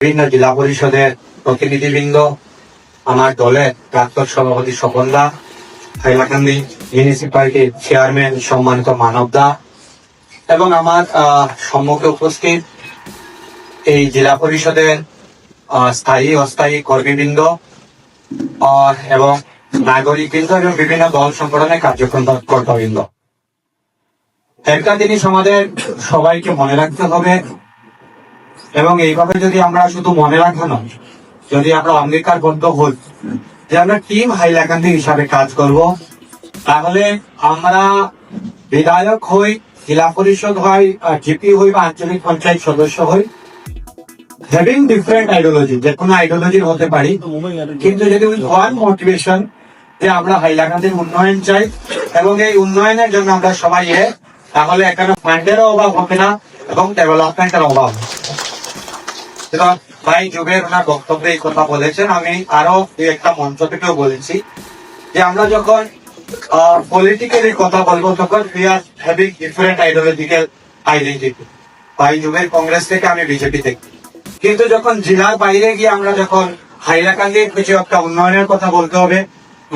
বিভিন্ন জেলা পরিষদের প্রতিনিধিবৃন্দ, আমার দলের প্রাক্তন সভাপতি স্বপন দা, হাইলাকান্দি মিউনিসিপ্যালিটির চেয়ারম্যান সম্মানিত মানব দা এবং আমার সম্মুখে উপস্থিত এই জেলা পরিষদের স্থায়ী অস্থায়ী কর্মীবৃন্দ এবং নাগরিকবৃন্দ এবং বিভিন্ন দল সংগঠনের কার্যকর্তাবৃন্দ। একটা জিনিস আমাদের সবাইকে মনে রাখতে হবে এবং এইভাবে যদি আমরা শুধু মনে রাখা নয়, যদি আমরা অঙ্গীকারবদ্ধ হই যে আমরা টিম হাইলাকান্দি হিসাবে কাজ করব, তাহলে আমরা বিধায়ক হই, জেলা পরিষদ হই, জিপি হই বা আঞ্চলিক পঞ্চায়েত সদস্য হই, হ্যাভিং ডিফারেন্ট আইডিওলজি, যে কোনো আইডিওলজি হতে পারি, কিন্তু যদি উইথ ওয়ান মোটিভেশন যে আমরা হাইলাকান্দির উন্নয়ন চাই এবং এই উন্নয়নের জন্য আমরা সবাই তাহলে এখানে ফান্ডেরও অভাব হবে না এবং ডেভেলপমেন্টের অভাব হবে। ভাই যুগের ওনার বক্তব্যে এই কথা বলেছেন, আমি আরো একটা মঞ্চ থেকেও বলেছি যে আমরা যখন পলিটিক্যালি কথা বলবো তখন we are having different ideological identity. ভাই যুগের কংগ্রেস থেকে, আমি বিজেপি থেকে, কিন্তু যখন জেলার বাইরে গিয়ে আমরা যখন হাইলাকান্দির কিছু একটা উন্নয়নের কথা বলতে হবে,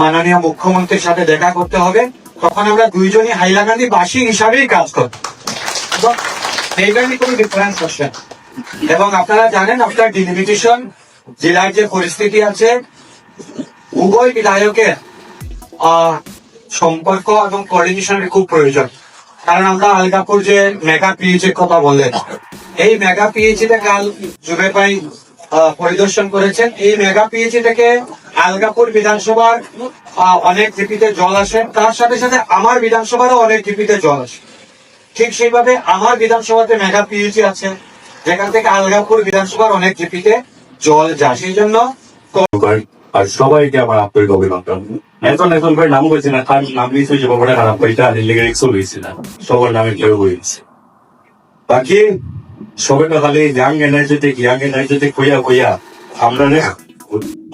মাননীয় মুখ্যমন্ত্রীর সাথে দেখা করতে হবে, তখন আমরা দুইজনই হাইলাকান্দি বাসী হিসাবেই কাজ করবো। এইখানে কোনো ডিফারেন্স হচ্ছে না। এবং আপনারা জানেন আপনার ডিলিমিটেশন জেলার যে পরিস্থিতি আছে, উভয় বিধায়কের সম্পর্ক এবং কোঅর্ডিনেশনের খুব প্রয়োজন। কারণ আমরা আলগাপুর যে মেগা পিএইচির কথা বললেন, এই মেগা পিএইচিতে কাল জুবের ভাই পরিদর্শন করেছেন। এই মেগা পিএইচি থেকে আলগাপুর বিধানসভার অনেক জিপিতে জল আসে, তার সাথে সাথে আমার বিধানসভারও অনেক জিপিতে জল আসে। ঠিক সেইভাবে আমার বিধানসভাতে মেগা পিএইচি আছে, যেখান থেকে আলগাপুর বিধানসভার অনেক জিপিতে জল যায়। সেই জন্য আর সবাইকে আমার আন্তরিক অভিনন্দন। এখন ভাই নাম বলছি না, তার নাম নিয়েছে যে বাবাটা খারাপ এটা রিক্সও হয়েছে না, সবার নামে কেউ হয়েছে। বাকি সবাই তো খালি ইয়াং এনার্জেটিক হইয়া আমরা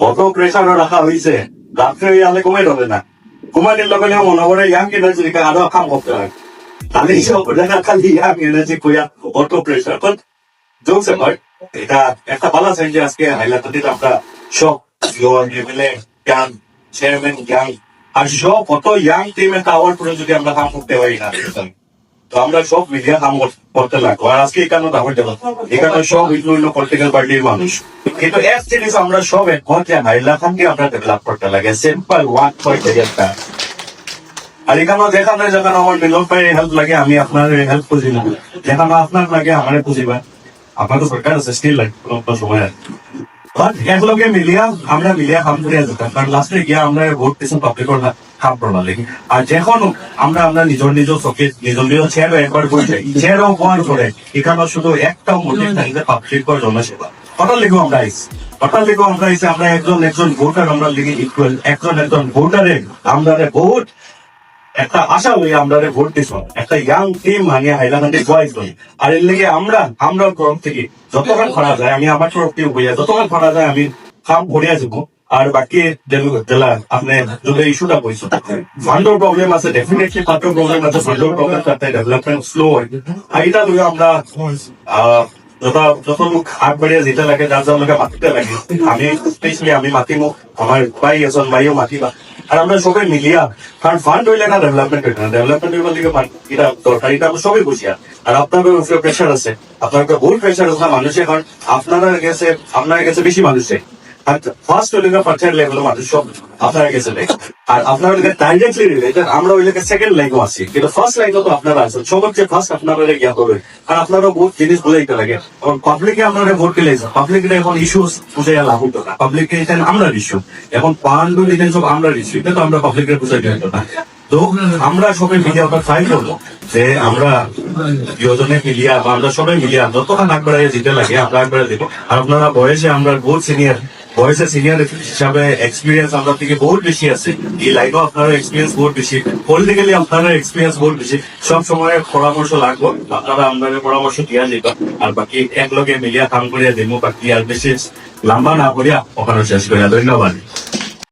কত প্রেশারও রাখা হয়েছে, রাত্রে আলে কমে ধরে না, কমাই দিলে মনে করে ইয়াং এনার্জেটিক আরো কাম করতে হয়। তাহলে সব দেখা খালি ইয়াং এনার্জি হইয়া অত প্রেশার চলছে ভাই। এটা একটা ভালো আছে যে আজকে হাইলাকান্দিতে আমরা সব এমএলএ ইয়াং, চেয়ারম্যান ইয়াং, আর সব কত ইয়াং টিম একটা আওয়ার করে যদি আমরা কাম করতে পারি না, তো আমরা সব মিলিয়ে কাম করতে লাগবো। আর আজকে এখানে এখানে সব বিভিন্ন পলিটিক্যাল পার্টির মানুষ, কিন্তু এক জিনিস আমরা সব হাইলাকান্দি আমরা ডেভেলপ করতে লাগে, সিম্পল ওয়ান পয়েন্ট একটা। আর এখানে যেখানে যখন আমার মিলন পাই হেল্প লাগে, আমি আপনার হেল্প খুঁজি না, যেখানে আপনার লাগে আমার খুঁজিবা। আপনার তো সরকার আছে স্টিল লাগে সময় একলগে মিলিয়া আমরা মিলিয়া কাম করে যেতাম, কারণ লাস্টে গিয়া আমরা ভোট দিচ্ছেন পাবলিকর কাম করা লাগে। আর যখন আমরা নিজের চোখে নিজের চেয়ারও একবার করে যাই, চেয়ারও উপহার করে, এখানে শুধু একটাও মোটিভ থাকে যে পাবলিকর জনসেবা। হঠাৎ লেগেও আমরা আইসি, আমরা একজন ভোটার আমরা লিখে ইকুয়াল, একজন ভোটারে আমরা ভোট একটা আশা হই, আমরা ভোট দিচ্ছ একটা ইয়াং টিম মানিয়ে হাইলাকান্দি বয়েজ হই। আর এর লেগে আমরা তরফ থেকে যতক্ষণ করা যায়, আমি আমার তরফ থেকে হইয়া যতক্ষণ করা যায় আমি কাম করিয়া যাবো। আর বাকি জেলা আপনি যদি ইস্যুটা বলছো, ফান্ডের প্রবলেম আছে, ডেফিনেটলি ফান্ডের প্রবলেম আছে, ফান্ডের প্রবলেম করতে ডেভেলপমেন্ট স্লো হয়। আর এটা লইয়া আমরা যত লোক হাত বাড়িয়ে যেতে লাগে, যার লোকে মাতিতে লাগে, আমি স্পেশালি আমি মাতিমো, আমার ভাই এজন ভাইও মাতিবা। আর আমরা সবাই মিলিয়া, কারণ ফান্ড হইলে না ডেভেলপমেন্ট হইলে না, ডেভেলপমেন্ট হইবার লিগে এটা দরকার, এটা আমরা সবাই বুঝিয়া। আর আপনার উপরে প্রেশার আছে, আপনার বহু প্রেশার আছে মানুষের, কারণ আপনার কাছে বেশি মানুষে ফার্স্ট হইলে পার্সেন্ট লেভেল মানুষ সব আপনার কাছে আর আপনার ডাইরেক্টলি রিলেটেড, আমরা ওই লেগে সেকেন্ড লাইনও আছি, কিন্তু ফার্স্ট লাইনও তো আপনারা আছেন, সবচেয়ে ফার্স্ট আপনারা গিয়া করবে। আর আপনারও বহুত জিনিস বুঝাইতে লাগে, কারণ পাবলিকে আপনারা ভোট পেলে পাবলিকের এখন ইস্যু বুঝাইয়া লাভ হতো না, পাবলিকে আমরা ইস্যু এখন পান্ড সব আমরা ইস্যু, এটা তো আমরা পাবলিকের বুঝাইতে হতো না। তো আমরা সবাই মিলিয়ে আমরা ট্রাই করবো যে আমরা দুজনে মিলিয়া বা আমরা সবাই মিলিয়া যতক্ষণ আগবাড়াই যেতে লাগে আমরা আগবাড়াই দেবো। আর আপনারা বয়সে আমরা বহুত সিনিয়র হিসাবে এক্সপিরিয়েন্স আমরা থেকে বহুত বেশি আছে, এই লাইনও আপনারা এক্সপিরিয়েন্স বহুত বেশি, পলিটিক্যালি আপনারা এক্সপিরিয়েন্স বহুত বেশি, সব সময় পরামর্শ লাগবো, আপনারা আমাদের পরামর্শ দিয়া যাবা। আর বাকি একলগে মিলিয়া কাম করিয়া দেবো, বাকি আর বেশি লম্বা না করিয়া ওখানে শেষ করিয়া। ধন্যবাদ।